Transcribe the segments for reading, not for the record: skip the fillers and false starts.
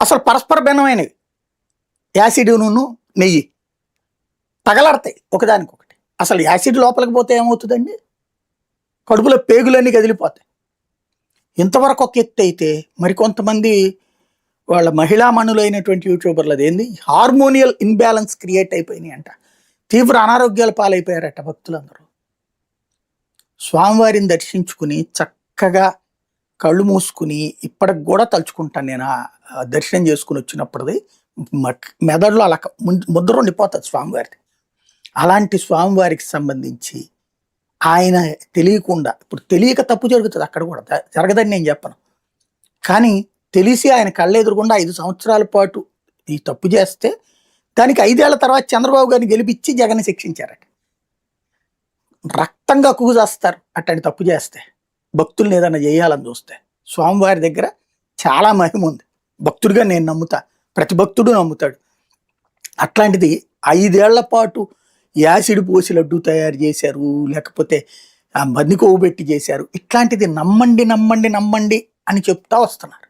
అసలు పరస్పర భిన్నమైనవి. యాసిడ్ను నెయ్యి తగలడతాయి ఒకదానికొకటి. అసలు యాసిడ్ లోపలికి పోతే ఏమవుతుందండి? కడుపులో పేగులన్నీ కదిలిపోతాయి. ఇంతవరకు ఒక ఎత్తు అయితే మరికొంతమంది వాళ్ళ మహిళామణులైనటువంటి యూట్యూబర్లు అదేంది హార్మోనియల్ ఇన్బ్యాలెన్స్ క్రియేట్ అయిపోయినాయి అంట. తీవ్ర అనారోగ్యాల పాలైపోయారట భక్తులందరూ. స్వామివారిని దర్శించుకుని చక్కగా కళ్ళు మూసుకుని ఇప్పటికి కూడా తలుచుకుంటాను నేను దర్శనం చేసుకుని వచ్చినప్పుడుది మెదడులో అలా ముద్ర ఉండిపోతుంది స్వామివారిది. అలాంటి స్వామివారికి సంబంధించి ఆయన తెలియకుండా, ఇప్పుడు తెలియక తప్పు జరుగుతుంది అక్కడ కూడా, జరగదని నేను చెప్పను, కానీ తెలిసి ఆయన కళ్ళ ఎదురుకుండా 5 సంవత్సరాల పాటు ఈ తప్పు చేస్తే దానికి 5 ఏళ్ల తర్వాత చంద్రబాబు గారిని గెలిపించి జగన్ శిక్షించారట. రక్తంగా కూజేస్తారు అట్లాంటి తప్పు చేస్తే, భక్తుల్ని ఏదైనా చేయాలని చూస్తే. స్వామివారి దగ్గర చాలా మహిమ ఉంది, భక్తుడిగా నేను నమ్ముతా, ప్రతి భక్తుడు నమ్ముతాడు. అట్లాంటిది 5 ఏళ్ల పాటు యాసిడ్ పోసి లడ్డు తయారు చేశారు, లేకపోతే మంది కొవ్వు పెట్టి చేశారు. ఇట్లాంటిది నమ్మండి నమ్మండి నమ్మండి అని చెప్తా వస్తున్నారు.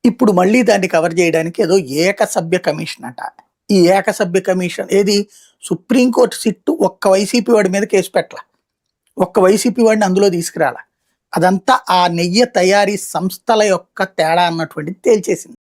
ఇప్పుడు మళ్ళీ దాన్ని కవర్ చేయడానికి ఏదో ఏకసభ్య కమిషన్ అట. ఈ ఏకసభ్య కమిషన్ ఏది? సుప్రీంకోర్టు సిట్టు ఒక్క వైసీపీ వాడి మీద కేసు పెట్టాల, ఒక్క వైసీపీ వాడిని అందులో తీసుకురాల. అదంతా ఆ నెయ్యి తయారీ సంస్థల యొక్క తేడా అన్నటువంటిది తేల్చేసింది.